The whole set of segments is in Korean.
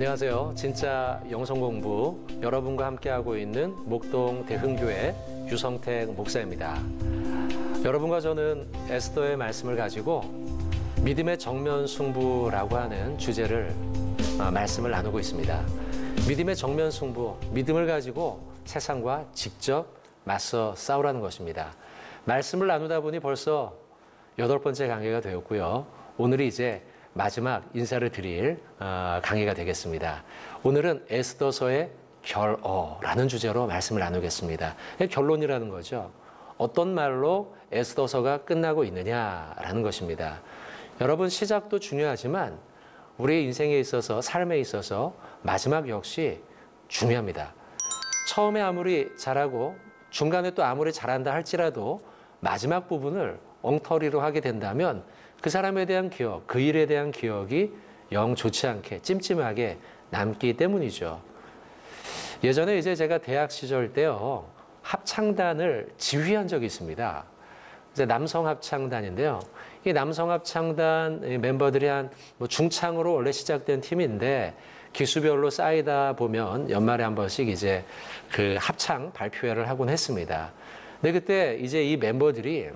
안녕하세요. 진짜 영성공부 여러분과 함께하고 있는 목동 대흥교회 유성택 목사입니다. 여러분과 저는 에스더의 말씀을 가지고 믿음의 정면 승부라고 하는 주제를 말씀을 나누고 있습니다. 믿음의 정면 승부, 믿음을 가지고 세상과 직접 맞서 싸우라는 것입니다. 말씀을 나누다 보니 벌써 8번째 강의가 되었고요. 오늘이 이제 마지막 인사를 드릴 강의가 되겠습니다. 오늘은 에스더서의 결어라는 주제로 말씀을 나누겠습니다. 결론이라는 거죠. 어떤 말로 에스더서가 끝나고 있느냐라는 것입니다. 여러분, 시작도 중요하지만 우리의 인생에 있어서, 삶에 있어서 마지막 역시 중요합니다. 처음에 아무리 잘하고 중간에 또 아무리 잘한다 할지라도 마지막 부분을 엉터리로 하게 된다면 그 사람에 대한 기억, 그 일에 대한 기억이 영 좋지 않게 찜찜하게 남기 때문이죠. 예전에 이제 제가 대학 시절 때요, 합창단을 지휘한 적이 있습니다. 이제 남성 합창단인데요. 이 남성 합창단 멤버들이 중창으로 원래 시작된 팀인데 기수별로 쌓이다 보면 연말에 한 번씩 이제 그 합창 발표회를 하곤 했습니다. 근데 그때 이제 이 멤버들이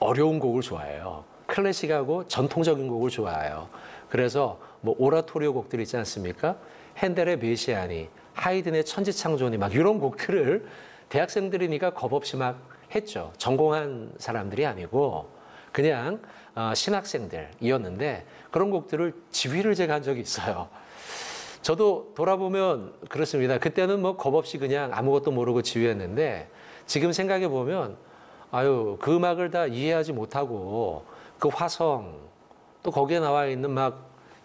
어려운 곡을 좋아해요. 클래식하고 전통적인 곡을 좋아해요. 그래서 오라토리오 곡들 있지 않습니까? 핸델의 메시아니, 하이든의 천지창조니 막 이런 곡들을 대학생들이니까 겁없이 막 했죠. 전공한 사람들이 아니고 그냥 신학생들이었는데 그런 곡들을 지휘를 제가 한 적이 있어요. 저도 돌아보면 그렇습니다. 그때는 겁없이 그냥 아무것도 모르고 지휘했는데 지금 생각해 보면 그 음악을 다 이해하지 못하고 그 화성 또 거기에 나와 있는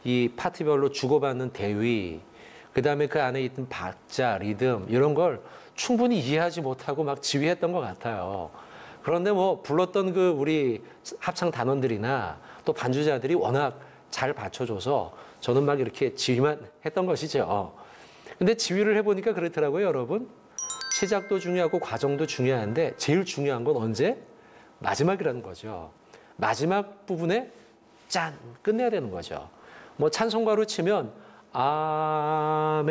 이 파트별로 주고받는 대위 그다음에 그 안에 있는 박자, 리듬 이런 걸 충분히 이해하지 못하고 막 지휘했던 것 같아요. 그런데 불렀던 그 우리 합창 단원들이나 또 반주자들이 워낙 잘 받쳐줘서 저는 막 이렇게 지휘만 했던 것이죠. 근데 지휘를 해보니까 그렇더라고요, 여러분. 시작도 중요하고 과정도 중요한데 제일 중요한 건 언제? 마지막이라는 거죠. 마지막 부분에 짠! 끝내야 되는 거죠. 찬송가로 치면 아멘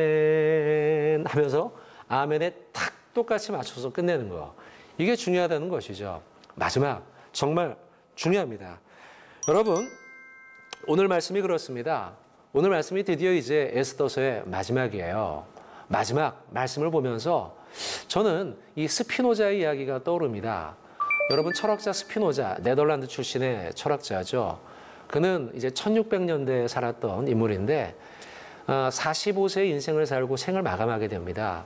하면서 아멘에 탁 똑같이 맞춰서 끝내는 거. 이게 중요하다는 것이죠. 마지막 정말 중요합니다. 여러분, 오늘 말씀이 그렇습니다. 오늘 말씀이 드디어 이제 에스더서의 마지막이에요. 마지막 말씀을 보면서 저는 이 스피노자의 이야기가 떠오릅니다. 여러분, 철학자 스피노자, 네덜란드 출신의 철학자죠. 그는 이제 1600년대에 살았던 인물인데 45세의 인생을 살고 생을 마감하게 됩니다.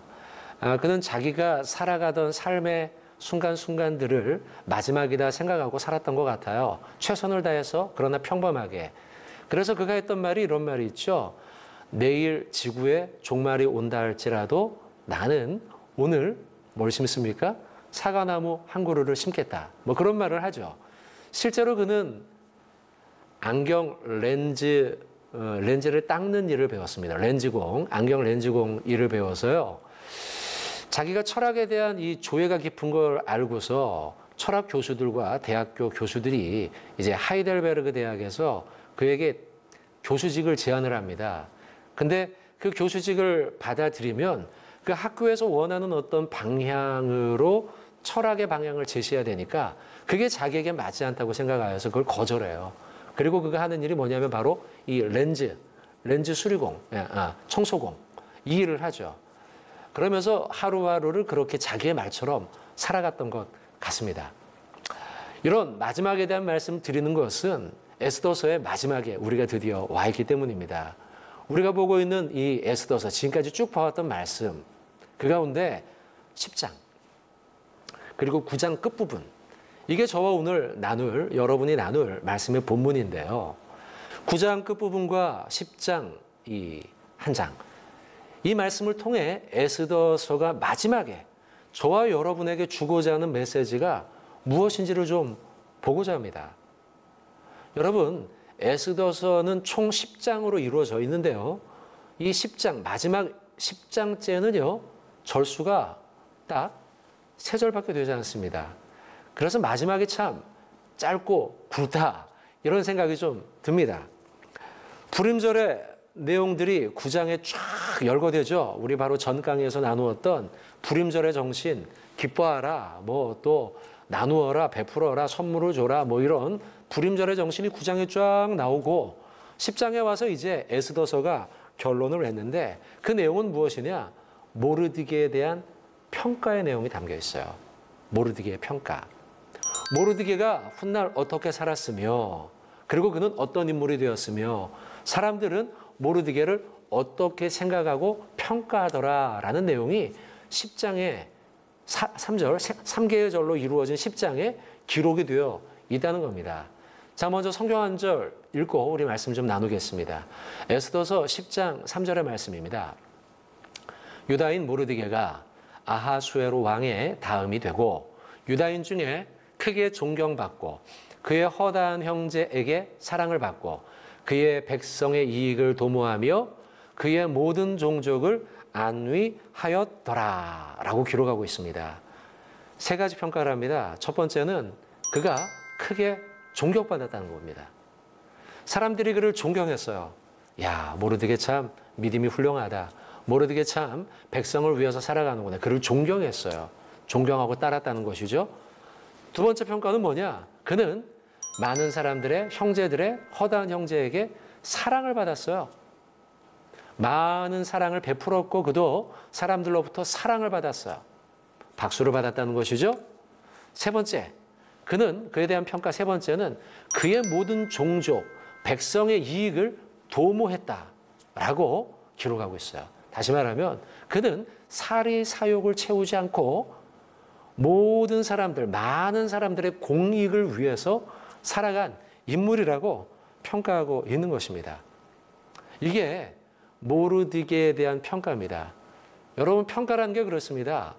그는 자기가 살아가던 삶의 순간순간들을 마지막이다 생각하고 살았던 것 같아요. 최선을 다해서 그러나 평범하게. 그래서 그가 했던 말이 이런 말이 있죠. 내일 지구에 종말이 온다 할지라도 나는 오늘 뭘 심습니까? 사과나무 한 그루를 심겠다. 그런 말을 하죠. 실제로 그는 안경 렌즈를 닦는 일을 배웠습니다. 안경 렌즈공 일을 배워서요. 자기가 철학에 대한 이 조예가 깊은 걸 알고서 철학 교수들과 대학교 교수들이 이제 하이델베르그 대학에서 그에게 교수직을 제안을 합니다. 근데 그 교수직을 받아들이면 그 학교에서 원하는 어떤 방향으로 철학의 방향을 제시해야 되니까 그게 자기에게 맞지 않다고 생각하여서 그걸 거절해요. 그리고 그가 하는 일이 뭐냐면 바로 이 렌즈 수리공, 청소공 이 일을 하죠. 그러면서 하루하루를 그렇게 자기의 말처럼 살아갔던 것 같습니다. 이런 마지막에 대한 말씀을 드리는 것은 에스더서의 마지막에 우리가 드디어 와 있기 때문입니다. 우리가 보고 있는 이 에스더서, 지금까지 쭉 봐왔던 말씀, 그 가운데 10장, 그리고 9장 끝부분, 이게 저와 오늘 여러분이 나눌 말씀의 본문인데요. 9장 끝부분과 10장 이 한 장, 이 말씀을 통해 에스더서가 마지막에 저와 여러분에게 주고자 하는 메시지가 무엇인지를 좀 보고자 합니다. 여러분, 에스더서는 총 10장으로 이루어져 있는데요. 이 10장, 마지막 10장째는요, 절수가 딱 3절밖에 되지 않습니다. 그래서 마지막에 참 짧고 굵다, 이런 생각이 좀 듭니다. 불임절에 내용들이 9장에 쫙 열거되죠. 우리 바로 전 강의에서 나누었던 불임절의 정신, 기뻐하라, 뭐 또 나누어라, 베풀어라, 선물을 줘라, 뭐 이런 불임절의 정신이 9장에 쫙 나오고 10장에 와서 이제 에스더서가 결론을 했는데 그 내용은 무엇이냐? 모르드게에 대한 평가의 내용이 담겨 있어요. 모르드게의 평가. 모르드게가 훗날 어떻게 살았으며 그리고 그는 어떤 인물이 되었으며 사람들은 모르드게를 어떻게 생각하고 평가하더라라는 내용이 10장에 3절, 3개의 절로 이루어진 10장에 기록이 되어 있다는 겁니다. 자, 먼저 성경 한 절 읽고 우리 말씀 좀 나누겠습니다. 에스더서 10장 3절의 말씀입니다. 유다인 모르드게가 아하수에로 왕의 다음이 되고 유다인 중에 크게 존경받고 그의 허다한 형제에게 사랑을 받고 그의 백성의 이익을 도모하며 그의 모든 종족을 안위하였더라 라고 기록하고 있습니다. 세 가지 평가를 합니다. 첫 번째는 그가 크게 존경받았다는 겁니다. 사람들이 그를 존경했어요. 야, 모르드게 참 믿음이 훌륭하다. 모르드게 참 백성을 위해서 살아가는구나. 그를 존경했어요. 존경하고 따랐다는 것이죠. 두 번째 평가는 뭐냐? 그는 많은 사람들의 형제들의 허다한 형제에게 사랑을 받았어요. 많은 사랑을 베풀었고 그도 사람들로부터 사랑을 받았어요. 박수를 받았다는 것이죠. 세 번째, 그는 그에 대한 평가 세 번째는 그의 모든 종족, 백성의 이익을 도모했다라고 기록하고 있어요. 다시 말하면 그는 사리 사욕을 채우지 않고 모든 사람들, 많은 사람들의 공익을 위해서 살아간 인물이라고 평가하고 있는 것입니다. 이게 모르드게에 대한 평가입니다. 여러분, 평가라는 게 그렇습니다.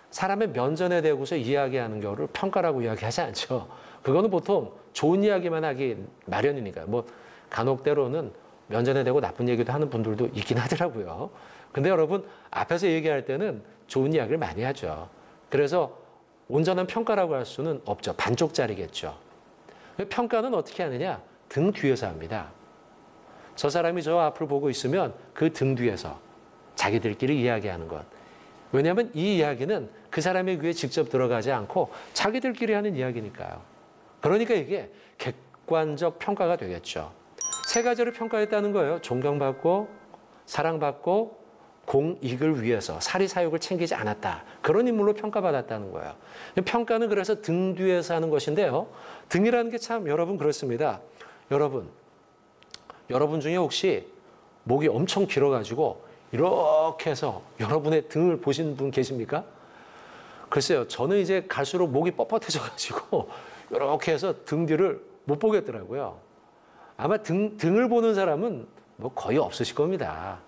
사람의 면전에 대고서 이야기하는 경우를 평가라고 이야기하지 않죠. 그거는 보통 좋은 이야기만 하기 마련이니까요. 뭐 간혹 때로는 면전에 대고 나쁜 얘기도 하는 분들도 있긴 하더라고요. 근데 여러분, 앞에서 얘기할 때는 좋은 이야기를 많이 하죠. 그래서 온전한 평가라고 할 수는 없죠. 반쪽짜리겠죠. 평가는 어떻게 하느냐? 등 뒤에서 합니다. 저 사람이 저 앞을 보고 있으면 그 등 뒤에서 자기들끼리 이야기하는 것. 왜냐하면 이 이야기는 그 사람의 귀에 직접 들어가지 않고 자기들끼리 하는 이야기니까요. 그러니까 이게 객관적 평가가 되겠죠. 세 가지로 평가했다는 거예요. 존경받고 사랑받고 공익을 위해서 사리사욕을 챙기지 않았다. 그런 인물로 평가받았다는 거예요. 평가는 그래서 등 뒤에서 하는 것인데요. 등이라는 게 참 여러분 그렇습니다. 여러분 중에 혹시 목이 엄청 길어가지고 이렇게 해서 여러분의 등을 보신 분 계십니까? 글쎄요. 저는 이제 갈수록 목이 뻣뻣해져가지고 이렇게 해서 등 뒤를 못 보겠더라고요. 아마 등을 보는 사람은 뭐 거의 없으실 겁니다.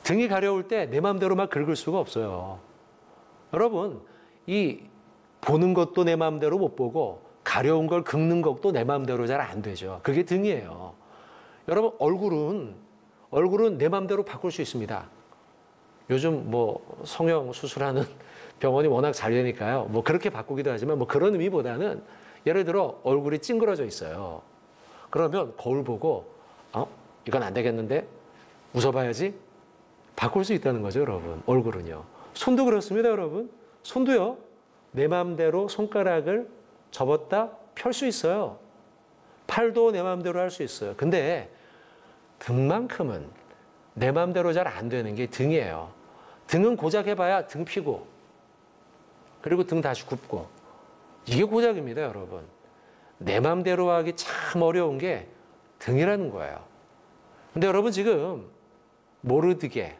등이 가려울 때 내 마음대로 막 긁을 수가 없어요. 여러분, 이 보는 것도 내 마음대로 못 보고 가려운 걸 긁는 것도 내 마음대로 잘 안 되죠. 그게 등이에요. 여러분, 얼굴은 내 마음대로 바꿀 수 있습니다. 요즘 뭐 성형 수술하는 병원이 워낙 잘 되니까요. 뭐 그렇게 바꾸기도 하지만 뭐 그런 의미보다는 예를 들어 얼굴이 찡그러져 있어요. 그러면 거울 보고 이건 안 되겠는데 웃어봐야지. 바꿀 수 있다는 거죠, 여러분. 얼굴은요. 손도 그렇습니다, 여러분. 손도요. 내 마음대로 손가락을 접었다 펼 수 있어요. 팔도 내 마음대로 할 수 있어요. 근데 등만큼은 내 마음대로 잘 안 되는 게 등이에요. 등은 고작 해봐야 등 피고 그리고 등 다시 굽고 이게 고작입니다, 여러분. 내 마음대로 하기 참 어려운 게 등이라는 거예요. 근데 여러분 지금 모르드게,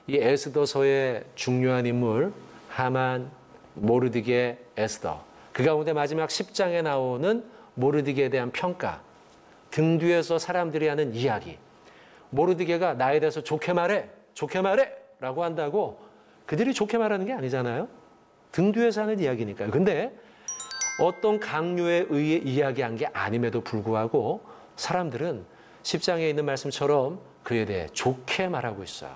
이 에스더서의 중요한 인물 하만, 모르드게, 에스더, 그 가운데 마지막 10장에 나오는 모르드게에 대한 평가, 등 뒤에서 사람들이 하는 이야기, 모르드게가 나에 대해서 좋게 말해 라고 한다고 그들이 좋게 말하는 게 아니잖아요. 등 뒤에서 하는 이야기니까요. 근데 어떤 강요에 의해 이야기한 게 아님에도 불구하고 사람들은 10장에 있는 말씀처럼 그에 대해 좋게 말하고 있어요.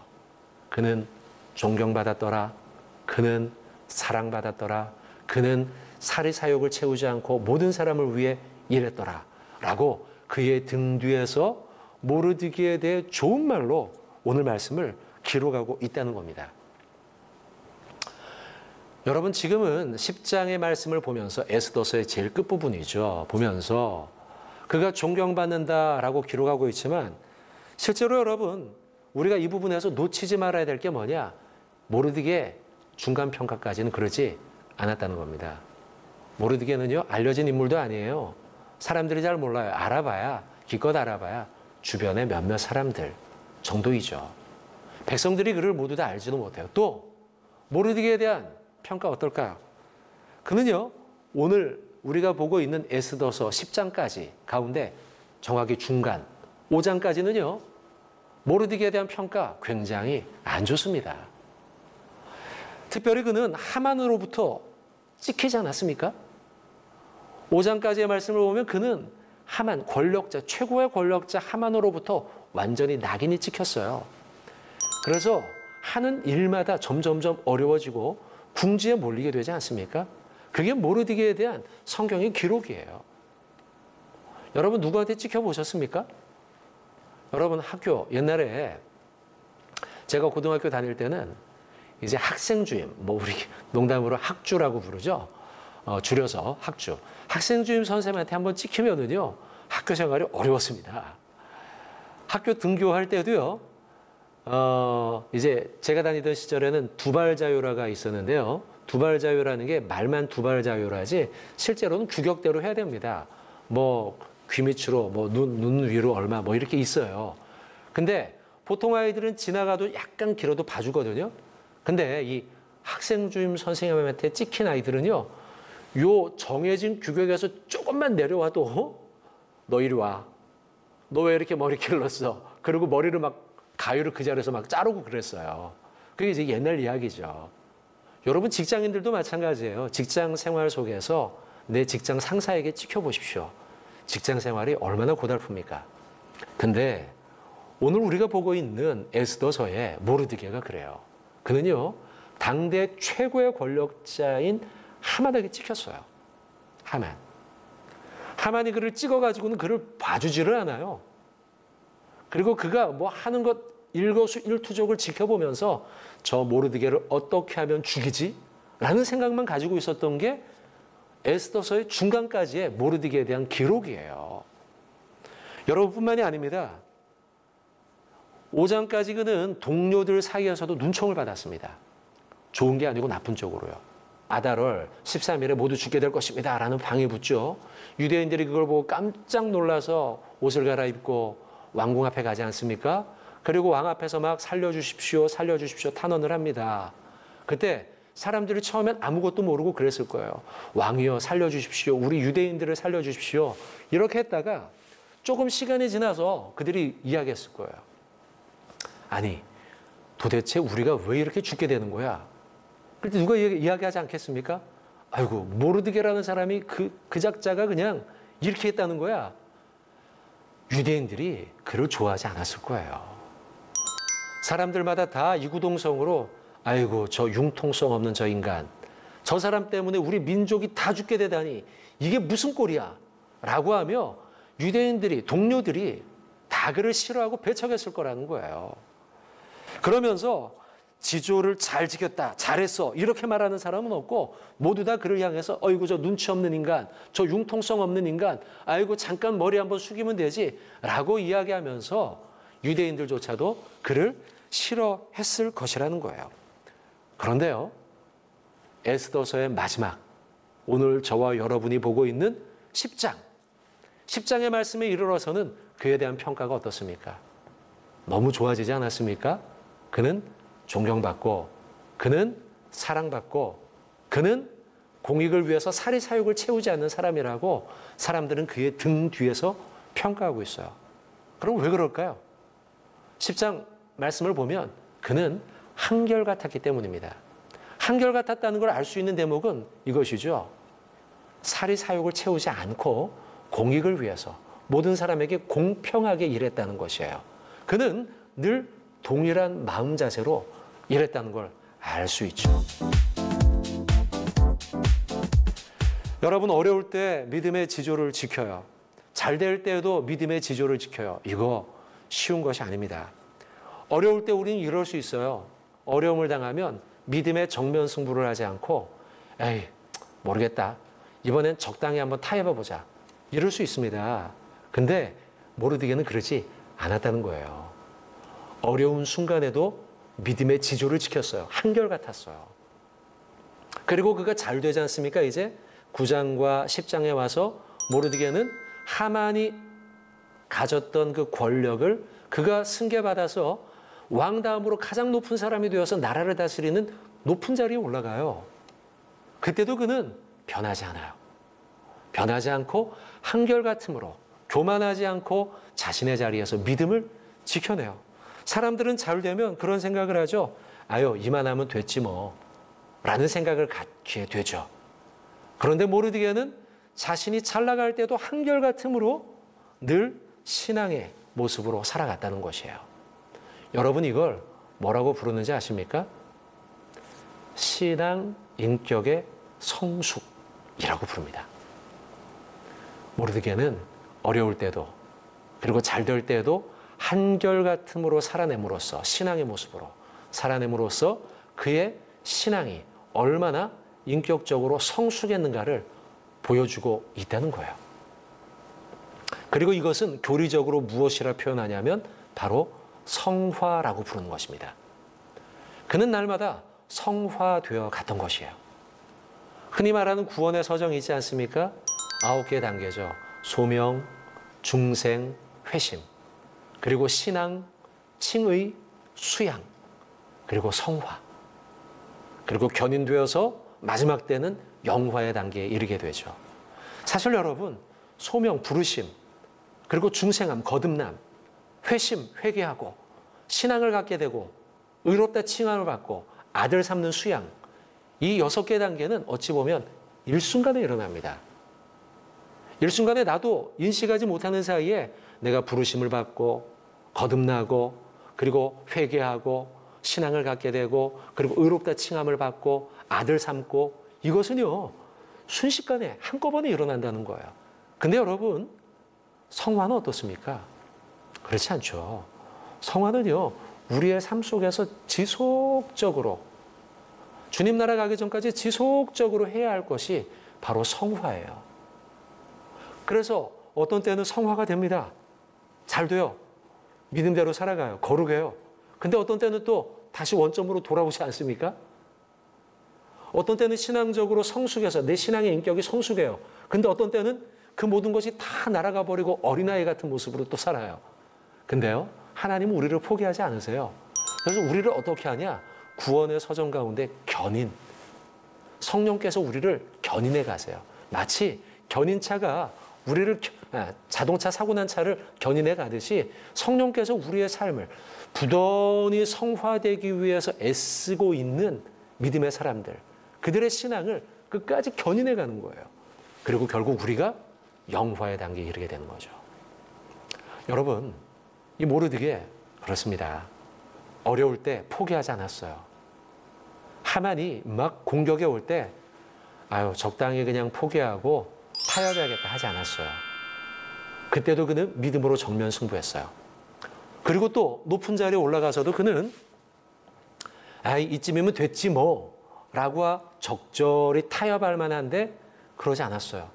그는 존경받았더라. 그는 사랑받았더라. 그는 사리사욕을 채우지 않고 모든 사람을 위해 일했더라. 라고 그의 등 뒤에서 모르드기에 대해 좋은 말로 오늘 말씀을 기록하고 있다는 겁니다. 여러분 지금은 10장의 말씀을 보면서 에스더서의 제일 끝부분이죠. 보면서 그가 존경받는다라고 기록하고 있지만 실제로 여러분 우리가 이 부분에서 놓치지 말아야 될 게 뭐냐? 모르드기의 중간평가까지는 그러지 않았다는 겁니다. 모르드기는요 알려진 인물도 아니에요. 사람들이 잘 몰라요. 알아봐야 기껏 알아봐야 주변의 몇몇 사람들 정도이죠. 백성들이 그를 모두 다 알지도 못해요. 또 모르드기에 대한 평가 어떨까요? 그는요 오늘 우리가 보고 있는 에스더서 10장까지 가운데 정확히 중간 5장까지는요 모르드기에 대한 평가 굉장히 안 좋습니다. 특별히 그는 하만으로부터 찍히지 않았습니까? 5장까지의 말씀을 보면 그는 하만 권력자, 최고의 권력자 하만으로부터 완전히 낙인이 찍혔어요. 그래서 하는 일마다 점점점 어려워지고 궁지에 몰리게 되지 않습니까? 그게 모르드기에 대한 성경의 기록이에요. 여러분 누구한테 찍혀보셨습니까? 여러분 학교 옛날에 제가 고등학교 다닐 때는 이제 학생주임, 뭐 우리 농담으로 학주라고 부르죠. 줄여서 학주. 학생주임 선생님한테 한번 찍히면은요 학교 생활이 어려웠습니다. 학교 등교할 때도요. 이제 제가 다니던 시절에는 두발자유라가 있었는데요. 두발자유라는 게 말만 두발자유라지 실제로는 규격대로 해야 됩니다. 뭐 귀 밑으로 뭐 눈 위로 얼마 뭐 이렇게 있어요. 근데 보통 아이들은 지나가도 약간 길어도 봐주거든요. 근데 이 학생주임 선생님한테 찍힌 아이들은요. 요 정해진 규격에서 조금만 내려와도 너 이리 와. 너 왜 이렇게 머리 길렀어? 그리고 머리를 막 가위로 그 자리에서 막 자르고 그랬어요. 그게 이제 옛날 이야기죠. 여러분 직장인들도 마찬가지예요. 직장 생활 속에서 내 직장 상사에게 찍혀보십시오. 직장 생활이 얼마나 고달픕니까? 근데 오늘 우리가 보고 있는 에스더서의 모르드기가 그래요. 그는요. 당대 최고의 권력자인 하만에게 찍혔어요. 하만이 그를 찍어가지고는 그를 봐주지를 않아요. 그리고 그가 뭐 하는 것 일거수일투족을 지켜보면서 저 모르드기를 어떻게 하면 죽이지? 라는 생각만 가지고 있었던 게 에스더서의 중간까지의 모르드기에 대한 기록이에요. 여러분뿐만이 아닙니다. 5장까지 그는 동료들 사이에서도 눈총을 받았습니다. 좋은 게 아니고 나쁜 쪽으로요. 아달월 13일에 모두 죽게 될 것입니다. 라는 방해 붙죠. 유대인들이 그걸 보고 깜짝 놀라서 옷을 갈아입고 왕궁 앞에 가지 않습니까? 그리고 왕 앞에서 막 살려주십시오, 살려주십시오 탄원을 합니다. 그때 사람들이 처음엔 아무것도 모르고 그랬을 거예요. 왕이여 살려주십시오. 우리 유대인들을 살려주십시오. 이렇게 했다가 조금 시간이 지나서 그들이 이야기했을 거예요. 아니 도대체 우리가 왜 이렇게 죽게 되는 거야? 그때 누가 이야기하지 않겠습니까? 아이고 모르드게라는 사람이 그 작자가 그냥 이렇게 했다는 거야. 유대인들이 그를 좋아하지 않았을 거예요. 사람들마다 다 이구동성으로 아이고 저 융통성 없는 저 인간, 저 사람 때문에 우리 민족이 다 죽게 되다니 이게 무슨 꼴이야 라고 하며 유대인들이 동료들이 다 그를 싫어하고 배척했을 거라는 거예요. 그러면서 지조를 잘 지켰다, 잘했어 이렇게 말하는 사람은 없고 모두 다 그를 향해서 어이구 저 눈치 없는 인간, 저 융통성 없는 인간, 아이고 잠깐 머리 한번 숙이면 되지 라고 이야기하면서 유대인들조차도 그를 싫어했을 것이라는 거예요. 그런데요, 에스더서의 마지막, 오늘 저와 여러분이 보고 있는 10장의 말씀에 이르러서는 그에 대한 평가가 어떻습니까? 너무 좋아지지 않았습니까? 그는 존경받고, 그는 사랑받고, 그는 공익을 위해서 사리사욕을 채우지 않는 사람이라고 사람들은 그의 등 뒤에서 평가하고 있어요. 그럼 왜 그럴까요? 10장 말씀을 보면 그는 한결같았기 때문입니다. 한결같았다는 걸 알 수 있는 대목은 이것이죠. 사리사욕을 채우지 않고 공익을 위해서 모든 사람에게 공평하게 일했다는 것이에요. 그는 늘 동일한 마음 자세로 일했다는 걸 알 수 있죠. 여러분 어려울 때 믿음의 지조를 지켜요. 잘 될 때에도 믿음의 지조를 지켜요. 이거 쉬운 것이 아닙니다. 어려울 때 우리는 이럴 수 있어요. 어려움을 당하면 믿음의 정면 승부를 하지 않고 에이 모르겠다. 이번엔 적당히 한번 타협해보자. 이럴 수 있습니다. 근데 모르드게는 그러지 않았다는 거예요. 어려운 순간에도 믿음의 지조를 지켰어요. 한결같았어요. 그리고 그가 잘 되지 않습니까? 이제 9장과 10장에 와서 모르드게는 하만이 가졌던 그 권력을 그가 승계받아서 왕 다음으로 가장 높은 사람이 되어서 나라를 다스리는 높은 자리에 올라가요. 그때도 그는 변하지 않아요. 변하지 않고 한결같음으로 교만하지 않고 자신의 자리에서 믿음을 지켜내요. 사람들은 잘 되면 그런 생각을 하죠. 아유, 이만하면 됐지 뭐 라는 생각을 갖게 되죠. 그런데 모르드게는 자신이 잘 나갈 때도 한결같음으로 늘 신앙의 모습으로 살아갔다는 것이에요. 여러분 이걸 뭐라고 부르는지 아십니까? 신앙 인격의 성숙이라고 부릅니다. 모르드게는 어려울 때도 그리고 잘 될 때도 한결같음으로 살아냄으로써 신앙의 모습으로 살아냄으로써 그의 신앙이 얼마나 인격적으로 성숙했는가를 보여주고 있다는 거예요. 그리고 이것은 교리적으로 무엇이라 표현하냐면 바로 성화라고 부르는 것입니다. 그는 날마다 성화되어 갔던 것이에요. 흔히 말하는 구원의 서정이 있지 않습니까? 9개의 단계죠. 소명, 중생, 회심, 그리고 신앙, 칭의, 수양, 그리고 성화, 그리고 견인되어서 마지막 때는 영화의 단계에 이르게 되죠. 사실 여러분, 소명, 부르심, 그리고 중생함, 거듭남, 회심, 회개하고 신앙을 갖게 되고 의롭다 칭함을 받고 아들 삼는 수양, 이 6개 단계는 어찌 보면 일순간에 일어납니다. 일순간에 나도 인식하지 못하는 사이에 내가 부르심을 받고 거듭나고 그리고 회개하고 신앙을 갖게 되고 그리고 의롭다 칭함을 받고 아들 삼고 이것은요 순식간에 한꺼번에 일어난다는 거예요. 근데 여러분 성화는 어떻습니까? 그렇지 않죠. 성화는요 우리의 삶 속에서 지속적으로 주님 나라 가기 전까지 지속적으로 해야 할 것이 바로 성화예요. 그래서 어떤 때는 성화가 됩니다. 잘 돼요. 믿음대로 살아가요. 거룩해요. 근데 어떤 때는 또 다시 원점으로 돌아오지 않습니까? 어떤 때는 신앙적으로 성숙해서 내 신앙의 인격이 성숙해요. 근데 어떤 때는 그 모든 것이 다 날아가 버리고 어린아이 같은 모습으로 또 살아요. 근데요, 하나님은 우리를 포기하지 않으세요. 그래서 우리를 어떻게 하냐? 구원의 서정 가운데 견인. 성령께서 우리를 견인해 가세요. 마치 견인차가 우리를 자동차 사고 난 차를 견인해 가듯이 성령께서 우리의 삶을 부단히 성화되기 위해서 애쓰고 있는 믿음의 사람들, 그들의 신앙을 끝까지 견인해 가는 거예요. 그리고 결국 우리가 영화의 단계에 이르게 되는 거죠. 여러분, 이 모르드게 그렇습니다. 어려울 때 포기하지 않았어요. 하만이 막 공격해 올 때 아유 적당히 그냥 포기하고 타협해야겠다 하지 않았어요. 그때도 그는 믿음으로 정면 승부했어요. 그리고 또 높은 자리에 올라가서도 그는 아이 이쯤이면 됐지 뭐 라고 적절히 타협할 만한데 그러지 않았어요.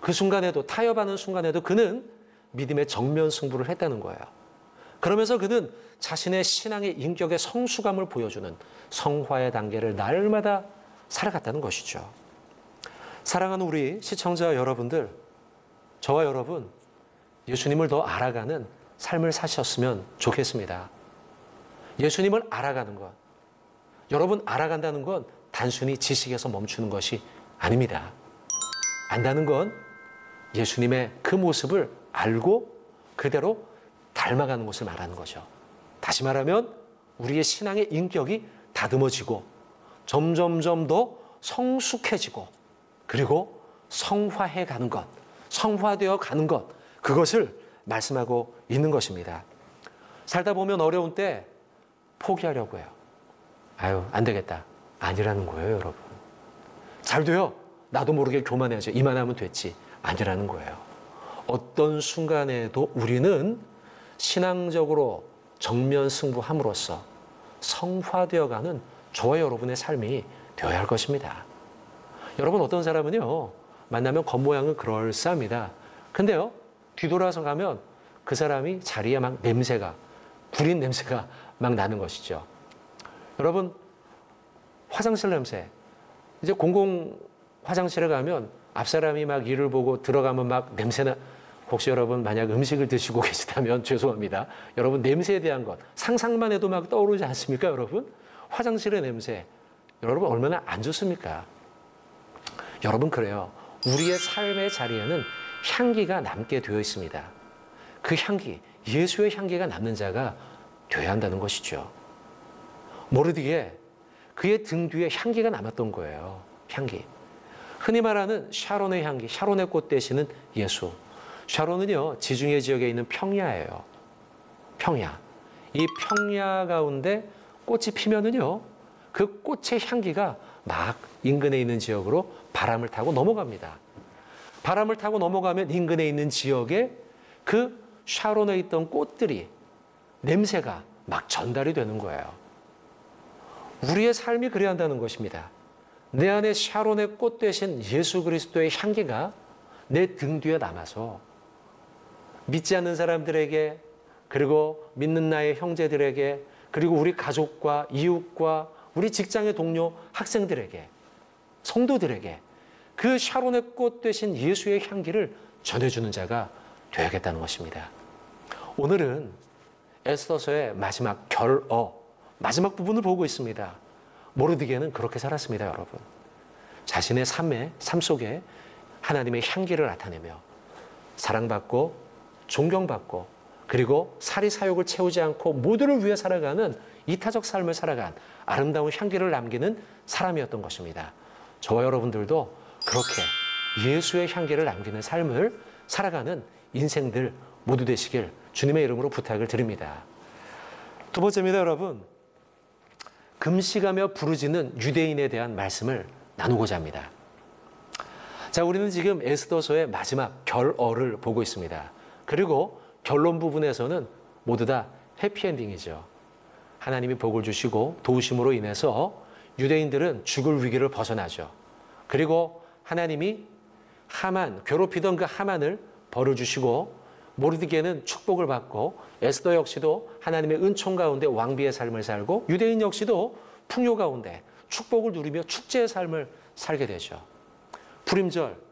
그 순간에도 타협하는 순간에도 그는 믿음의 정면 승부를 했다는 거예요. 그러면서 그는 자신의 신앙의 인격의 성숙함을 보여주는 성화의 단계를 날마다 살아갔다는 것이죠. 사랑하는 우리 시청자 여러분들, 저와 여러분 예수님을 더 알아가는 삶을 사셨으면 좋겠습니다. 예수님을 알아가는 것, 여러분 알아간다는 건 단순히 지식에서 멈추는 것이 아닙니다. 안다는 건 예수님의 그 모습을 알고 그대로 닮아가는 것을 말하는 거죠. 다시 말하면 우리의 신앙의 인격이 다듬어지고 점점점 더 성숙해지고 그리고 성화해 가는 것, 성화되어 가는 것, 그것을 말씀하고 있는 것입니다. 살다 보면 어려운 때 포기하려고 해요. 아유, 안 되겠다. 아니라는 거예요, 여러분. 잘 돼요. 나도 모르게 교만해야죠. 이만하면 됐지. 아니라는 거예요. 어떤 순간에도 우리는 신앙적으로 정면 승부함으로써 성화되어가는 저와 여러분의 삶이 되어야 할 것입니다. 여러분, 어떤 사람은요, 만나면 겉모양은 그럴싸합니다. 근데요, 뒤돌아서 가면 그 사람이 자리에 막 냄새가, 구린 냄새가 막 나는 것이죠. 여러분, 화장실 냄새. 이제 공공 화장실에 가면 앞 사람이 막 일을 보고 들어가면 막 냄새나. 혹시 여러분 만약 음식을 드시고 계시다면 죄송합니다. 여러분, 냄새에 대한 것 상상만 해도 막 떠오르지 않습니까, 여러분? 화장실의 냄새. 여러분, 얼마나 안 좋습니까? 여러분, 그래요. 우리의 삶의 자리에는 향기가 남게 되어 있습니다. 그 향기, 예수의 향기가 남는 자가 되어야 한다는 것이죠. 모르디게 그의 등 뒤에 향기가 남았던 거예요. 향기. 흔히 말하는 샤론의 향기, 샤론의 꽃 되시는 예수. 샤론은요, 지중해 지역에 있는 평야예요. 평야. 이 평야 가운데 꽃이 피면은요, 그 꽃의 향기가 막 인근에 있는 지역으로 바람을 타고 넘어갑니다. 바람을 타고 넘어가면 인근에 있는 지역에 그 샤론에 있던 꽃들이 냄새가 막 전달이 되는 거예요. 우리의 삶이 그래야 한다는 것입니다. 내 안에 샤론의 꽃 되신 예수 그리스도의 향기가 내 등 뒤에 남아서 믿지 않는 사람들에게, 그리고 믿는 나의 형제들에게, 그리고 우리 가족과 이웃과 우리 직장의 동료 학생들에게, 성도들에게 그 샤론의 꽃 되신 예수의 향기를 전해주는 자가 되야겠다는 것입니다. 오늘은 에스더서의 마지막 결어, 마지막 부분을 보고 있습니다. 모르드게는 그렇게 살았습니다, 여러분. 자신의 삶 속에 하나님의 향기를 나타내며 사랑받고 존경받고, 그리고 사리사욕을 채우지 않고 모두를 위해 살아가는 이타적 삶을 살아간 아름다운 향기를 남기는 사람이었던 것입니다. 저와 여러분들도 그렇게 예수의 향기를 남기는 삶을 살아가는 인생들 모두 되시길 주님의 이름으로 부탁을 드립니다. 두 번째입니다, 여러분. 금식하며 부르짖는 유대인에 대한 말씀을 나누고자 합니다. 자, 우리는 지금 에스더서의 마지막 결어를 보고 있습니다. 그리고 결론 부분에서는 모두 다 해피엔딩이죠. 하나님이 복을 주시고 도우심으로 인해서 유대인들은 죽을 위기를 벗어나죠. 그리고 하나님이 하만, 괴롭히던 그 하만을 벌을 주시고, 모르드게는 축복을 받고, 에스더 역시도 하나님의 은총 가운데 왕비의 삶을 살고, 유대인 역시도 풍요 가운데 축복을 누리며 축제의 삶을 살게 되죠. 불임절,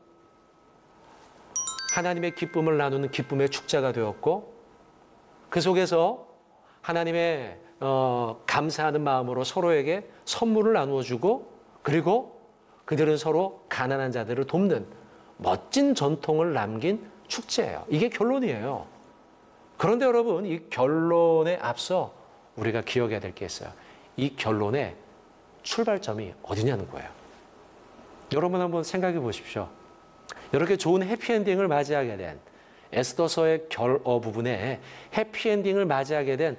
하나님의 기쁨을 나누는 기쁨의 축제가 되었고, 그 속에서 하나님의 감사하는 마음으로 서로에게 선물을 나누어 주고, 그리고 그들은 서로 가난한 자들을 돕는 멋진 전통을 남긴 축제예요. 이게 결론이에요. 그런데 여러분, 이 결론에 앞서 우리가 기억해야 될 게 있어요. 이 결론의 출발점이 어디냐는 거예요. 여러분 한번 생각해 보십시오. 이렇게 좋은 해피엔딩을 맞이하게 된, 에스더서의 결어 부분에 해피엔딩을 맞이하게 된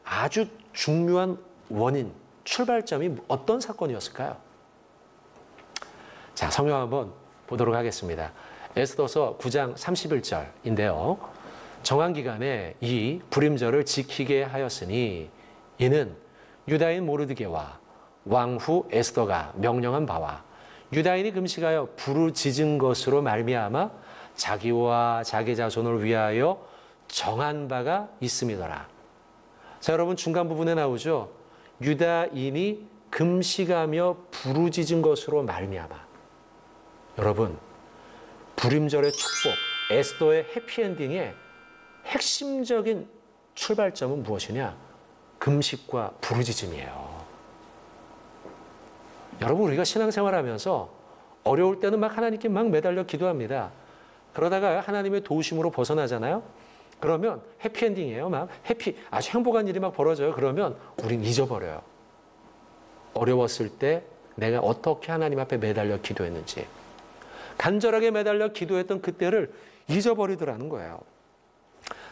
아주 중요한 원인, 출발점이 어떤 사건이었을까요? 자, 성경 한번 보도록 하겠습니다. 에스더서 9장 31절인데요. 정한 기간에 이 불임절을 지키게 하였으니 이는 유다인 모르드게와 왕후 에스더가 명령한 바와 유다인이 금식하여 부르짖은 것으로 말미암아 자기와 자기 자손을 위하여 정한 바가 있음이더라. 자, 여러분, 중간 부분에 나오죠. 유다인이 금식하며 부르짖은 것으로 말미암아. 여러분, 불임절의 축복, 에스더의 해피엔딩의 핵심적인 출발점은 무엇이냐? 금식과 부르짖음이에요. 여러분, 우리가 신앙생활하면서 어려울 때는 막 하나님께 막 매달려 기도합니다. 그러다가 하나님의 도우심으로 벗어나잖아요. 그러면 해피엔딩이에요. 막 아주 행복한 일이 막 벌어져요. 그러면 우린 잊어버려요. 어려웠을 때 내가 어떻게 하나님 앞에 매달려 기도했는지, 간절하게 매달려 기도했던 그때를 잊어버리더라는 거예요.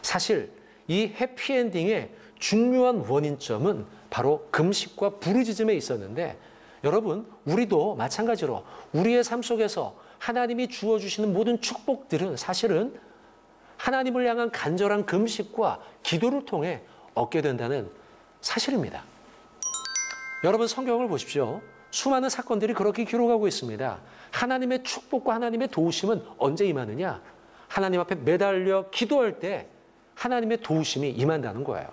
사실 이 해피엔딩의 중요한 원인점은 바로 금식과 부르짖음에 있었는데, 여러분, 우리도 마찬가지로 우리의 삶 속에서 하나님이 주어주시는 모든 축복들은 사실은 하나님을 향한 간절한 금식과 기도를 통해 얻게 된다는 사실입니다. 여러분 성경을 보십시오. 수많은 사건들이 그렇게 기록하고 있습니다. 하나님의 축복과 하나님의 도우심은 언제 임하느냐? 하나님 앞에 매달려 기도할 때 하나님의 도우심이 임한다는 거예요.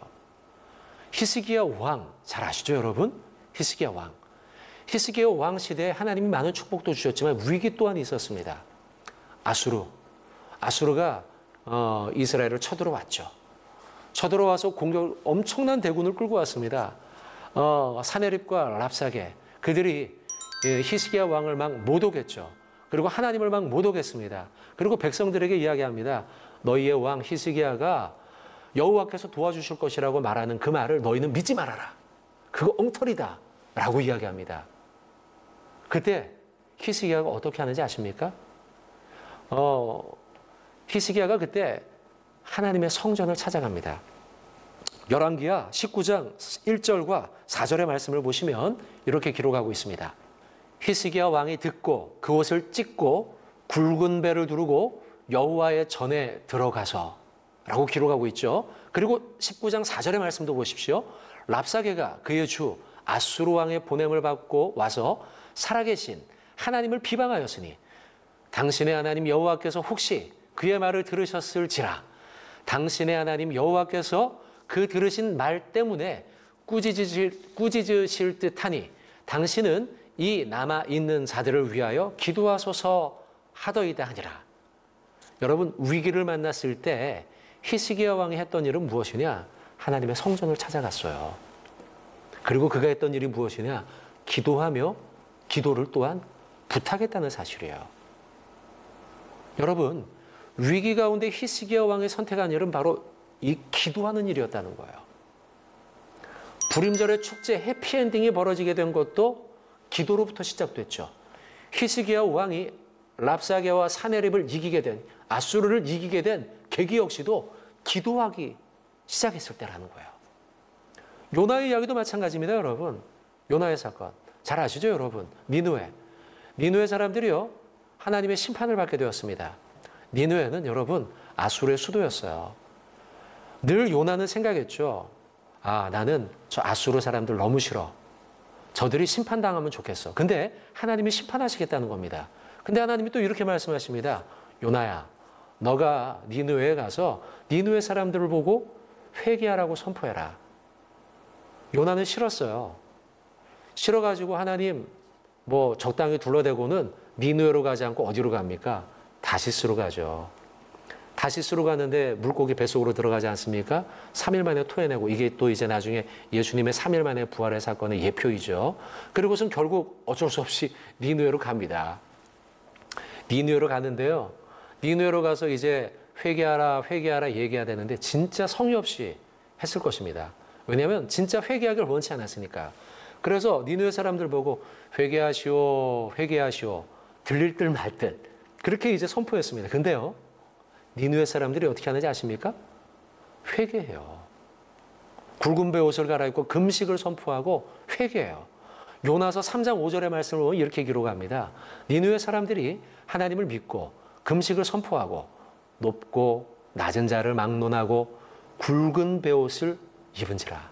히스기야 왕 잘 아시죠 여러분? 히스기야 왕. 히스기야 왕 시대에 하나님이 많은 축복도 주셨지만 위기 또한 있었습니다. 아수르가 이스라엘을 쳐들어왔죠. 쳐들어와서 엄청난 대군을 끌고 왔습니다. 사네립과 랍사게 그들이 히스기야 왕을 막 모독했죠. 그리고 하나님을 막 모독했습니다. 그리고 백성들에게 이야기합니다. 너희의 왕 히스기야가 여호와께서 도와주실 것이라고 말하는 그 말을 너희는 믿지 말아라. 그거 엉터리다 라고 이야기합니다. 그때 히스기야가 어떻게 하는지 아십니까? 히스기야가 그때 하나님의 성전을 찾아갑니다. 열왕기하 19장 1절과 4절의 말씀을 보시면 이렇게 기록하고 있습니다. 히스기야 왕이 듣고 그 옷을 찢고 굵은 배를 두르고 여호와의 전에 들어가서 라고 기록하고 있죠. 그리고 19장 4절의 말씀도 보십시오. 랍사게가 그의 주 아수르 왕의 보냄을 받고 와서 살아계신 하나님을 비방하였으니 당신의 하나님 여호와께서 혹시 그의 말을 들으셨을지라. 당신의 하나님 여호와께서 그 들으신 말 때문에 꾸짖으실 듯하니 당신은 이 남아있는 자들을 위하여 기도하소서 하더이다 하니라. 여러분 위기를 만났을 때 히스기야 왕이 했던 일은 무엇이냐? 하나님의 성전을 찾아갔어요. 그리고 그가 했던 일이 무엇이냐? 기도하며 기도를 또한 부탁했다는 사실이에요. 여러분 위기 가운데 히스기야 왕이 선택한 일은 바로 이 기도하는 일이었다는 거예요. 부림절의 축제 해피엔딩이 벌어지게 된 것도 기도로부터 시작됐죠. 히스기야 왕이 랍사게와 사네립을 이기게 된 아수르를 이기게 된 계기 역시도 기도하기 시작했을 때라는 거예요. 요나의 이야기도 마찬가지입니다, 여러분. 요나의 사건 잘 아시죠, 여러분? 니느웨 사람들이요 하나님의 심판을 받게 되었습니다. 니느웨는 여러분 아수르의 수도였어요. 늘 요나는 생각했죠. 나는 저 아수르 사람들 너무 싫어. 저들이 심판당하면 좋겠어. 근데 하나님이 심판하시겠다는 겁니다. 근데 하나님이 또 이렇게 말씀하십니다. 요나야, 너가 니느웨에 가서 니느웨 사람들을 보고 회개하라고 선포해라. 요나는 싫었어요. 싫어가지고 하나님 적당히 둘러대고는 니느웨로 가지 않고 어디로 갑니까? 다시스로 가죠. 다시스로 가는데 물고기 뱃속으로 들어가지 않습니까? 3일 만에 토해내고 이게 또 이제 나중에 예수님의 3일 만에 부활의 사건의 예표이죠. 그리고선 결국 어쩔 수 없이 니느웨로 갑니다. 니느웨로 가는데요. 니느웨로 가서 이제 회개하라 얘기해야 되는데 진짜 성의 없이 했을 것입니다. 왜냐하면 진짜 회개하기를 원치 않았으니까. 그래서 니느웨 사람들 보고 회개하시오 들릴 듯 말 듯 그렇게 이제 선포했습니다. 근데요. 니느웨 사람들이 어떻게 하는지 아십니까? 회개해요. 굵은 배 옷을 갈아입고 금식을 선포하고 회개해요. 요나서 3장 5절의 말씀을 보면 이렇게 기록합니다. 니느웨 사람들이 하나님을 믿고 금식을 선포하고 높고 낮은 자를 막론하고 굵은 배옷을 입은지라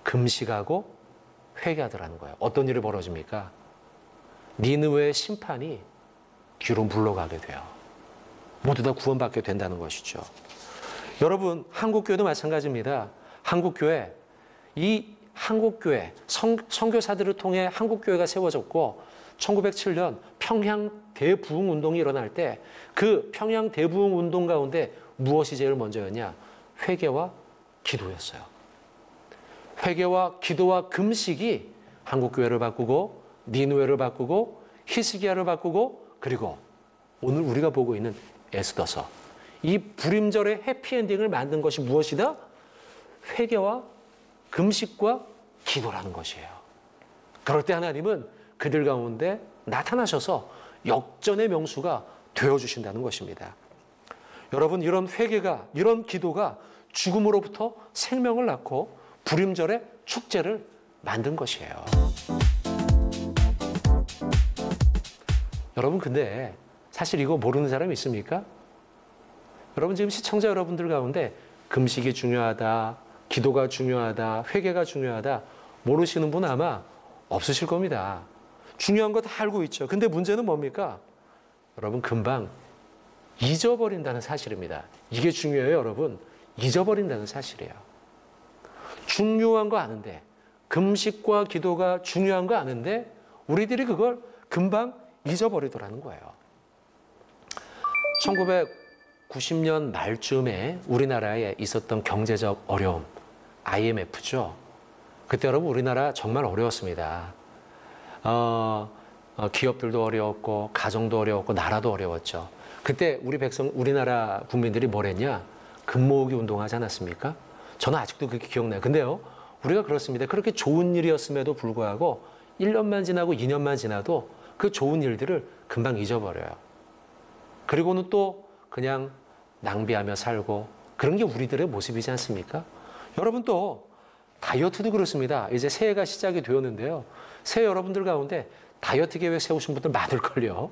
금식하고 회개하더라는 거예요. 어떤 일이 벌어집니까? 니느웨의 심판이 뒤로 물러가게 돼요. 모두 다 구원받게 된다는 것이죠. 여러분 한국교회도 마찬가지입니다. 한국교회 선교사들을 통해 한국교회가 세워졌고 1907년 평양 대부흥 운동이 일어날 때 그 평양 대부흥 운동 가운데 무엇이 제일 먼저였냐? 회개와 기도였어요. 회개와 기도와 금식이 한국교회를 바꾸고 니느웨를 바꾸고 히스기야를 바꾸고 그리고 오늘 우리가 보고 있는 에스더서 이 불임절의 해피엔딩을 만든 것이 무엇이다? 회개와 금식과 기도라는 것이에요. 그럴 때 하나님은 그들 가운데 나타나셔서 역전의 명수가 되어주신다는 것입니다. 여러분 이런 회개가 이런 기도가 죽음으로부터 생명을 낳고 불임절의 축제를 만든 것이에요. 여러분 근데 사실 이거 모르는 사람이 있습니까? 여러분 지금 시청자 여러분들 가운데 금식이 중요하다, 기도가 중요하다, 회개가 중요하다 모르시는 분 아마 없으실 겁니다. 중요한 거 다 알고 있죠. 근데 문제는 뭡니까? 여러분 금방 잊어버린다는 사실입니다. 이게 중요해요, 여러분. 잊어버린다는 사실이에요. 중요한 거 아는데, 금식과 기도가 중요한 거 아는데 우리들이 그걸 금방 잊어버리더라는 거예요. 1990년 말쯤에 우리나라에 있었던 경제적 어려움, IMF죠. 그때 여러분 우리나라 정말 어려웠습니다. 기업들도 어려웠고 가정도 어려웠고 나라도 어려웠죠. 그때 우리나라 국민들이 뭘 했냐? 금 모으기 운동하지 않았습니까? 저는 아직도 그렇게 기억나요. 근데요, 우리가 그렇습니다. 그렇게 좋은 일이었음에도 불구하고 1년만 지나고 2년만 지나도 그 좋은 일들을 금방 잊어버려요. 그리고는 또 그냥 낭비하며 살고 그런 게 우리들의 모습이지 않습니까? 여러분 또 다이어트도 그렇습니다. 이제 새해가 시작이 되었는데요. 새해 여러분들 가운데 다이어트 계획 세우신 분들 많을걸요.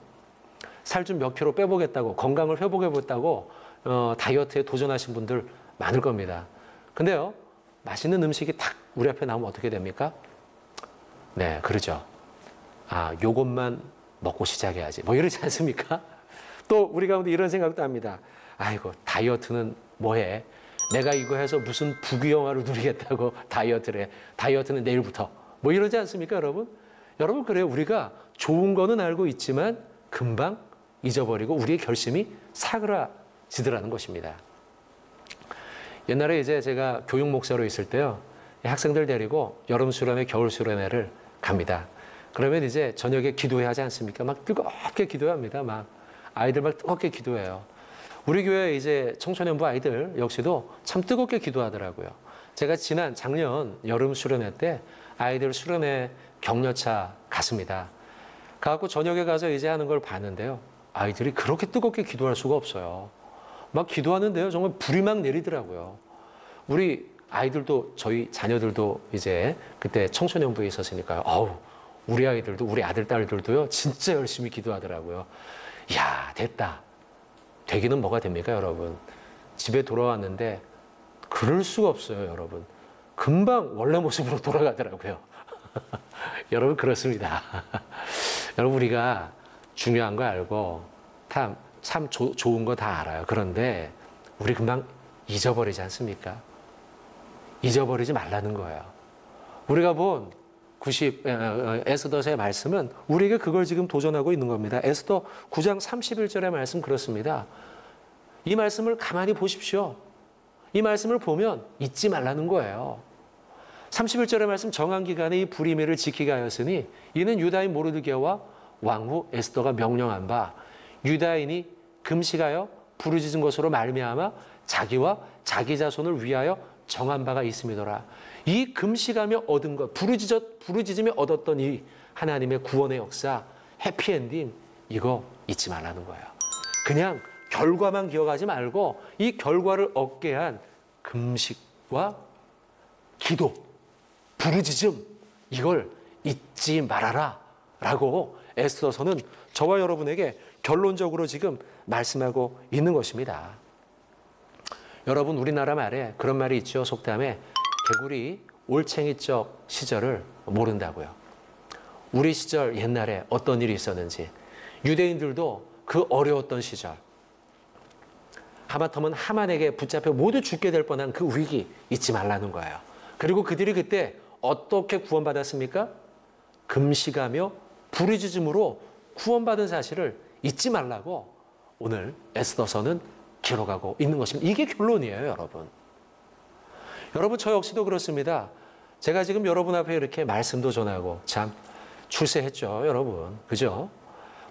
살 좀 몇 킬로 빼보겠다고, 건강을 회복해보겠다고 다이어트에 도전하신 분들 많을 겁니다. 근데요, 맛있는 음식이 딱 우리 앞에 나오면 어떻게 됩니까? 네, 그러죠. 아, 요것만 먹고 시작해야지. 뭐 이러지 않습니까? 또 우리 가운데 이런 생각도 합니다. 아이고, 다이어트는 뭐해? 내가 이거 해서 무슨 부귀영화를 누리겠다고 다이어트를 해. 다이어트는 내일부터. 뭐 이러지 않습니까, 여러분? 여러분, 그래요. 우리가 좋은 거는 알고 있지만 금방 잊어버리고 우리의 결심이 사그라지더라는 것입니다. 옛날에 이제 제가 교육 목사로 있을 때요, 학생들 데리고 여름 수련회, 겨울 수련회를 갑니다. 그러면 이제 저녁에 기도회 하지 않습니까? 막 뜨겁게 기도합니다. 막 아이들 막 뜨겁게 기도해요. 우리 교회 이제 청소년부 아이들 역시도 참 뜨겁게 기도하더라고요. 제가 지난 작년 여름 수련회 때 아이들 수련회 격려차 갔습니다. 가갖고 저녁에 가서 이제 하는 걸 봤는데요. 아이들이 그렇게 뜨겁게 기도할 수가 없어요. 막 기도하는데요. 정말 불이 막 내리더라고요. 우리 아이들도, 저희 자녀들도 이제 그때 청소년부에 있었으니까요. 어우, 우리 아이들도, 우리 아들, 딸들도요. 진짜 열심히 기도하더라고요. 이야, 됐다. 되기는 뭐가 됩니까, 여러분? 집에 돌아왔는데 그럴 수가 없어요, 여러분. 금방 원래 모습으로 돌아가더라고요. 여러분, 그렇습니다. 여러분, 우리가 중요한 거 알고 참 좋은 거 다 알아요. 그런데 우리 금방 잊어버리지 않습니까? 잊어버리지 말라는 거예요. 우리가 본 에스더서의 말씀은 우리에게 그걸 지금 도전하고 있는 겁니다. 에스더 9장 31절의 말씀 그렇습니다. 이 말씀을 가만히 보십시오. 이 말씀을 보면 잊지 말라는 거예요. 31절의 말씀, 정한 기간에 이 불임의를 지키게 하였으니 이는 유다인 모르드게와 왕후 에스더가 명령한 바 유다인이 금식하여 부르짖은 것으로 말미암아 자기와 자기 자손을 위하여 정한 바가 있음이더라. 이 금식하며 얻은 것, 부르짖으며 얻었던 이 하나님의 구원의 역사, 해피엔딩, 이거 잊지 말라는 거예요. 그냥 결과만 기억하지 말고 이 결과를 얻게 한 금식과 기도, 부르짖음, 이걸 잊지 말아라 라고 에스더서는 저와 여러분에게 결론적으로 지금 말씀하고 있는 것입니다. 여러분, 우리나라 말에 그런 말이 있죠. 속담에 개구리 올챙이적 시절을 모른다고요. 우리 시절 옛날에 어떤 일이 있었는지, 유대인들도 그 어려웠던 시절, 하마터면 하만에게 붙잡혀 모두 죽게 될 뻔한 그 위기 잊지 말라는 거예요. 그리고 그들이 그때 어떻게 구원받았습니까? 금식하며 부르짖음으로 구원받은 사실을 잊지 말라고 오늘 에스더서는 기록하고 있는 것입니다. 이게 결론이에요, 여러분. 여러분, 저 역시도 그렇습니다. 제가 지금 여러분 앞에 이렇게 말씀도 전하고 참 출세했죠, 여러분. 그죠?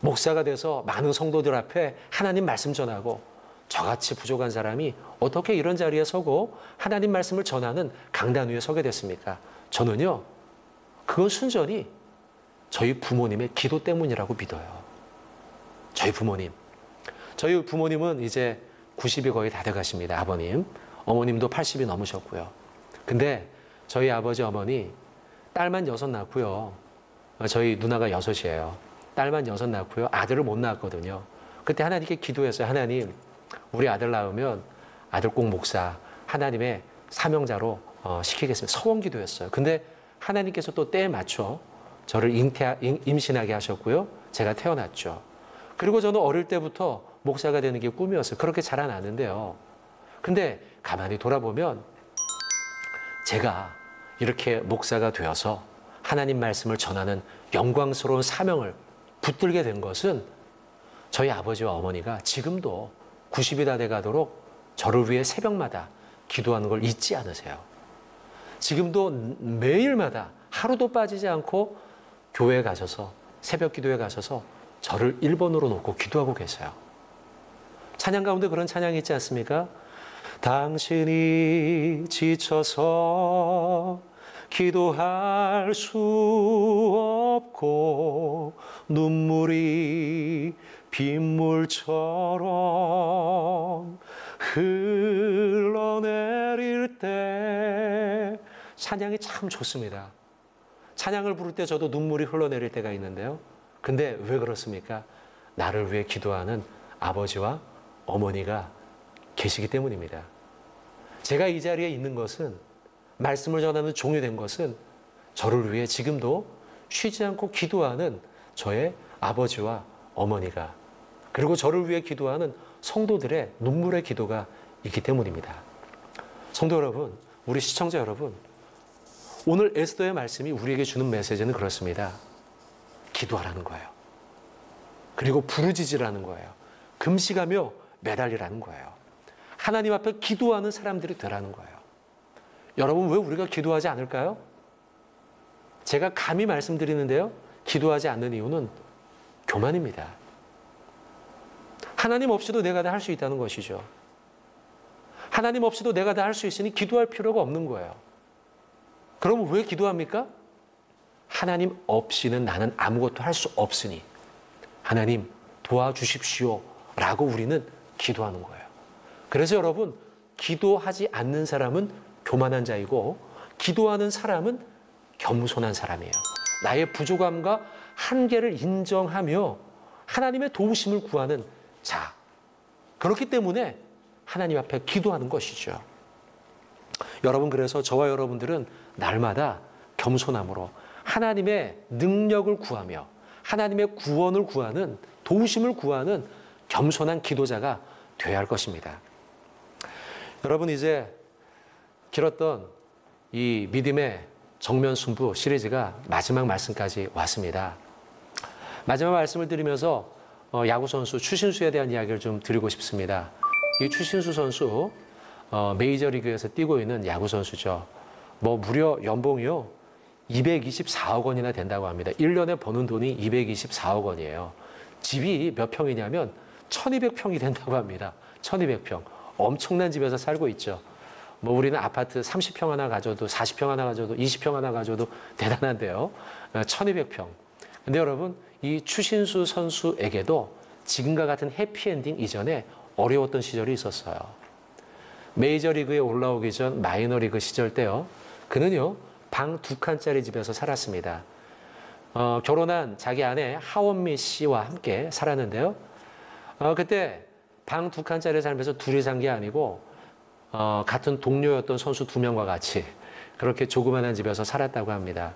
목사가 돼서 많은 성도들 앞에 하나님 말씀 전하고 저같이 부족한 사람이 어떻게 이런 자리에 서고 하나님 말씀을 전하는 강단 위에 서게 됐습니까? 저는요, 그건 순전히 저희 부모님의 기도 때문이라고 믿어요. 저희 부모님은 이제 90이 거의 다 돼가십니다. 아버님, 어머님도 80이 넘으셨고요. 근데 저희 아버지, 어머니 딸만 6 낳고요. 저희 누나가 6이에요. 딸만 6 낳고요. 아들을 못 낳았거든요. 그때 하나님께 기도했어요. 하나님, 우리 아들 낳으면 아들 꼭 목사, 하나님의 사명자로 시키겠습니다. 서원기도였어요. 근데 하나님께서 또 때에 맞춰 저를 임신하게 하셨고요. 제가 태어났죠. 그리고 저는 어릴 때부터 목사가 되는 게 꿈이었어요. 그렇게 자라났는데요. 근데 가만히 돌아보면 제가 이렇게 목사가 되어서 하나님 말씀을 전하는 영광스러운 사명을 붙들게 된 것은 저희 아버지와 어머니가 지금도 90이 다 돼가도록 저를 위해 새벽마다 기도하는 걸 잊지 않으세요. 지금도 매일마다 하루도 빠지지 않고 교회에 가셔서 새벽 기도에 가셔서 저를 1번으로 놓고 기도하고 계세요. 찬양 가운데 그런 찬양이 있지 않습니까? 당신이 지쳐서 기도할 수 없고 눈물이 빗물처럼 흘러내릴 때 찬양이 참 좋습니다. 찬양을 부를 때 저도 눈물이 흘러내릴 때가 있는데요. 근데 왜 그렇습니까? 나를 위해 기도하는 아버지와 어머니가 계시기 때문입니다. 제가 이 자리에 있는 것은, 말씀을 전하는 종이 된 것은 저를 위해 지금도 쉬지 않고 기도하는 저의 아버지와 어머니가, 그리고 저를 위해 기도하는 성도들의 눈물의 기도가 있기 때문입니다. 성도 여러분, 우리 시청자 여러분, 오늘 에스더의 말씀이 우리에게 주는 메시지는 그렇습니다. 기도하라는 거예요. 그리고 부르짖으라는 거예요. 금식하며 매달리라는 거예요. 하나님 앞에 기도하는 사람들이 되라는 거예요. 여러분, 왜 우리가 기도하지 않을까요? 제가 감히 말씀드리는데요. 기도하지 않는 이유는 교만입니다. 하나님 없이도 내가 다 할 수 있다는 것이죠. 하나님 없이도 내가 다 할 수 있으니 기도할 필요가 없는 거예요. 그럼 왜 기도합니까? 하나님 없이는 나는 아무것도 할 수 없으니 하나님 도와주십시오 라고 우리는 기도하는 거예요. 그래서 여러분, 기도하지 않는 사람은 교만한 자이고 기도하는 사람은 겸손한 사람이에요. 나의 부족함과 한계를 인정하며 하나님의 도우심을 구하는 자. 그렇기 때문에 하나님 앞에 기도하는 것이죠. 여러분, 그래서 저와 여러분들은 날마다 겸손함으로 하나님의 능력을 구하며 하나님의 구원을 구하는, 도우심을 구하는 겸손한 기도자가 되어야 할 것입니다. 여러분, 이제 길었던 이 믿음의 정면 승부 시리즈가 마지막 말씀까지 왔습니다. 마지막 말씀을 드리면서 야구선수 추신수에 대한 이야기를 좀 드리고 싶습니다. 이 추신수 선수 메이저리그에서 뛰고 있는 야구선수죠. 무려 연봉이요 224억 원이나 된다고 합니다. 1년에 버는 돈이 224억 원이에요. 집이 몇 평이냐면 1200평이 된다고 합니다. 1200평. 엄청난 집에서 살고 있죠. 우리는 아파트 30평 하나 가져도 40평 하나 가져도 20평 하나 가져도 대단한데요. 1200평. 근데 여러분, 이 추신수 선수에게도 지금과 같은 해피엔딩 이전에 어려웠던 시절이 있었어요. 메이저리그에 올라오기 전 마이너리그 시절 때요. 그는요, 방 2칸짜리 집에서 살았습니다. 결혼한 자기 아내 하원미 씨와 함께 살았는데요. 그때 방 2칸짜리 살면서 둘이 산 게 아니고 같은 동료였던 선수 2명과 같이 그렇게 조그만한 집에서 살았다고 합니다.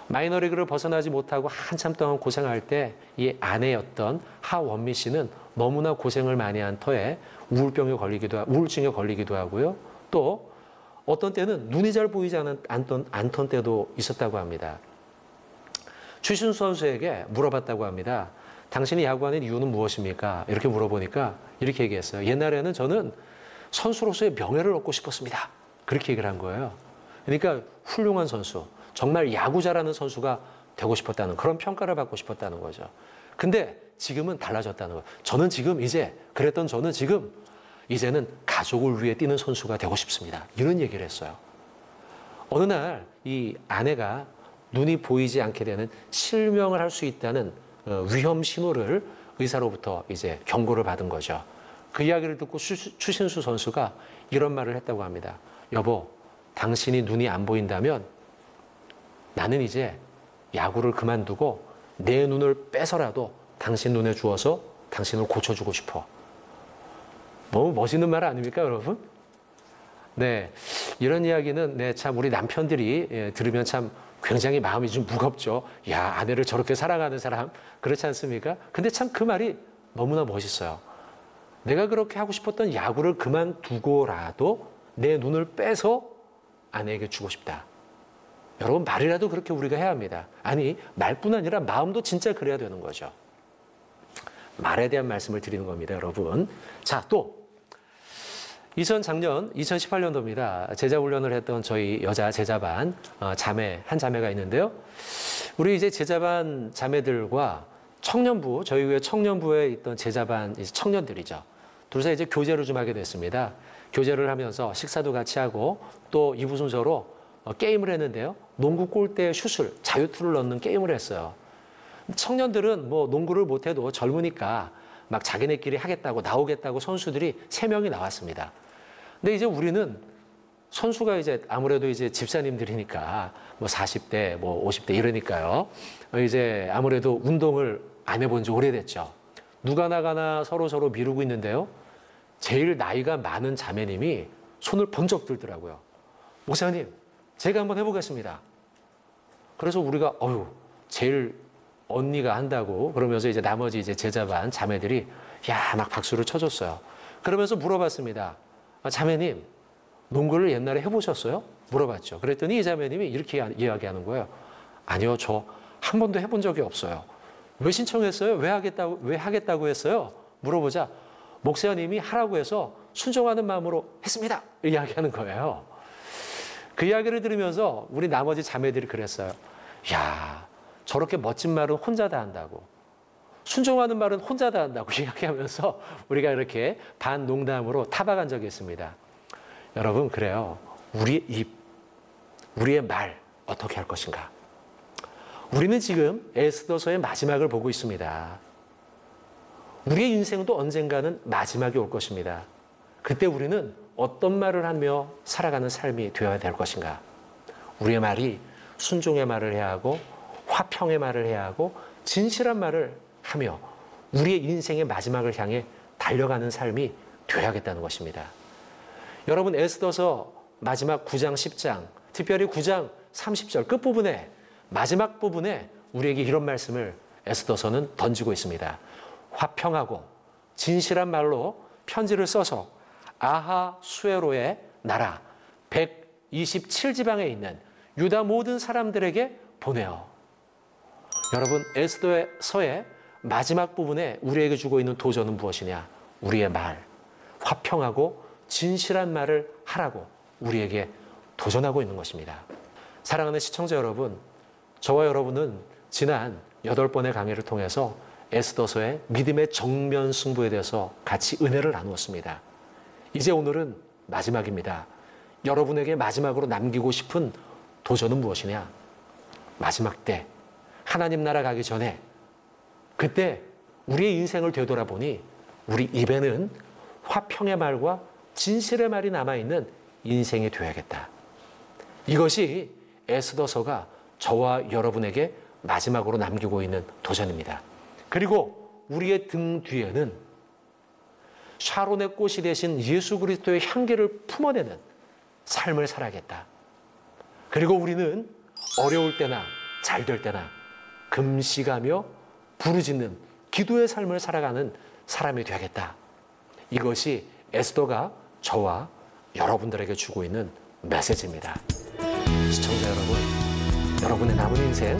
마이너리그를 벗어나지 못하고 한참 동안 고생할 때 이 아내였던 하원미 씨는 너무나 고생을 많이 한 터에 우울증에 걸리기도 하고요. 또 어떤 때는 눈이 잘 보이지 않던 때도 있었다고 합니다. 추신수 선수에게 물어봤다고 합니다. 당신이 야구하는 이유는 무엇입니까? 이렇게 물어보니까 이렇게 얘기했어요. 옛날에는 저는 선수로서의 명예를 얻고 싶었습니다. 그렇게 얘기를 한 거예요. 그러니까 훌륭한 선수, 정말 야구 잘하는 선수가 되고 싶었다는, 그런 평가를 받고 싶었다는 거죠. 근데 지금은 달라졌다는 거예요. 저는 지금 이제는 가족을 위해 뛰는 선수가 되고 싶습니다. 이런 얘기를 했어요. 어느 날 이 아내가 눈이 보이지 않게 되는 실명을 할 수 있다는 위험 신호를 의사로부터 이제 경고를 받은 거죠. 그 이야기를 듣고 추신수 선수가 이런 말을 했다고 합니다. 여보, 당신이 눈이 안 보인다면 나는 이제 야구를 그만두고 내 눈을 빼서라도 당신 눈에 주어서 당신을 고쳐주고 싶어. 너무 멋있는 말 아닙니까, 여러분? 네, 이런 이야기는 네, 참 우리 남편들이 들으면 참 굉장히 마음이 좀 무겁죠. 야, 아내를 저렇게 사랑하는 사람, 그렇지 않습니까? 근데 참 그 말이 너무나 멋있어요. 내가 그렇게 하고 싶었던 야구를 그만두고라도 내 눈을 빼서 아내에게 주고 싶다. 여러분, 말이라도 그렇게 우리가 해야 합니다. 아니, 말뿐 아니라 마음도 진짜 그래야 되는 거죠. 말에 대한 말씀을 드리는 겁니다, 여러분. 자, 또 작년 2018년도입니다. 제자 훈련을 했던 저희 여자 제자반 한 자매가 있는데요. 우리 이제 제자반 자매들과 청년부, 저희 교회 청년부에 있던 제자반 청년들이죠. 둘이서 이제 교제를 좀 하게 됐습니다. 교제를 하면서 식사도 같이 하고 또 이부 순서로 게임을 했는데요. 농구 골대에 슛을, 자유투를 넣는 게임을 했어요. 청년들은 뭐 농구를 못해도 젊으니까 막 자기네끼리 하겠다고 나오겠다고 선수들이 3명이 나왔습니다. 근데 이제 우리는 선수가 이제 아무래도 이제 집사님들이니까 뭐 40대, 뭐 50대 이러니까요. 이제 아무래도 운동을 안 해본 지 오래됐죠. 누가 나가나 서로 미루고 있는데요. 제일 나이가 많은 자매님이 손을 번쩍 들더라고요. 목사님, 제가 한번 해보겠습니다. 그래서 우리가 제일 언니가 한다고 그러면서 이제 나머지 이제 제자반 자매들이 야, 막 박수를 쳐줬어요. 그러면서 물어봤습니다. 자매님, 농구를 옛날에 해보셨어요? 물어봤죠. 그랬더니 이 자매님이 이렇게 이야기하는 거예요. 아니요, 저 한 번도 해본 적이 없어요. 왜 신청했어요? 왜 하겠다고 했어요? 물어보자. 목사님이 하라고 해서 순종하는 마음으로 했습니다. 이야기하는 거예요. 그 이야기를 들으면서 우리 나머지 자매들이 그랬어요. 야, 저렇게 멋진 말은 혼자 다 한다고. 순종하는 말은 혼자 다 한다고 이야기하면서 우리가 이렇게 반농담으로 타박한 적이 있습니다. 여러분, 그래요. 우리의 입, 우리의 말 어떻게 할 것인가? 우리는 지금 에스더서의 마지막을 보고 있습니다. 우리의 인생도 언젠가는 마지막이 올 것입니다. 그때 우리는 어떤 말을 하며 살아가는 삶이 되어야 될 것인가? 우리의 말이 순종의 말을 해야 하고 화평의 말을 해야 하고 진실한 말을 하며 우리의 인생의 마지막을 향해 달려가는 삶이 되어야겠다는 것입니다. 여러분, 에스더서 마지막 9장, 10장, 특별히 9장 30절 끝부분에 마지막 부분에 우리에게 이런 말씀을 에스더서는 던지고 있습니다. 화평하고 진실한 말로 편지를 써서 아하수에로의 나라 127지방에 있는 유다 모든 사람들에게 보내어. 여러분, 에스더서의 마지막 부분에 우리에게 주고 있는 도전은 무엇이냐? 우리의 말, 화평하고 진실한 말을 하라고 우리에게 도전하고 있는 것입니다. 사랑하는 시청자 여러분, 저와 여러분은 지난 8번의 강의를 통해서 에스더서의 믿음의 정면 승부에 대해서 같이 은혜를 나누었습니다. 이제 오늘은 마지막입니다. 여러분에게 마지막으로 남기고 싶은 도전은 무엇이냐? 마지막 때 하나님 나라 가기 전에 그때 우리의 인생을 되돌아보니 우리 입에는 화평의 말과 진실의 말이 남아있는 인생이 되어야겠다. 이것이 에스더서가 저와 여러분에게 마지막으로 남기고 있는 도전입니다. 그리고 우리의 등 뒤에는 샤론의 꽃이 되신 예수 그리스도의 향기를 품어내는 삶을 살아야겠다. 그리고 우리는 어려울 때나 잘 될 때나 금식하며 부르짖는 기도의 삶을 살아가는 사람이 되야겠다. 이것이 에스더가 저와 여러분들에게 주고 있는 메시지입니다. 시청자 여러분, 여러분의 남은 인생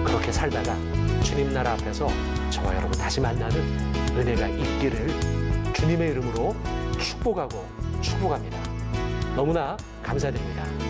그렇게 살다가 주님 나라 앞에서 저와 여러분 다시 만나는 은혜가 있기를 주님의 이름으로 축복하고 축복합니다. 너무나 감사드립니다.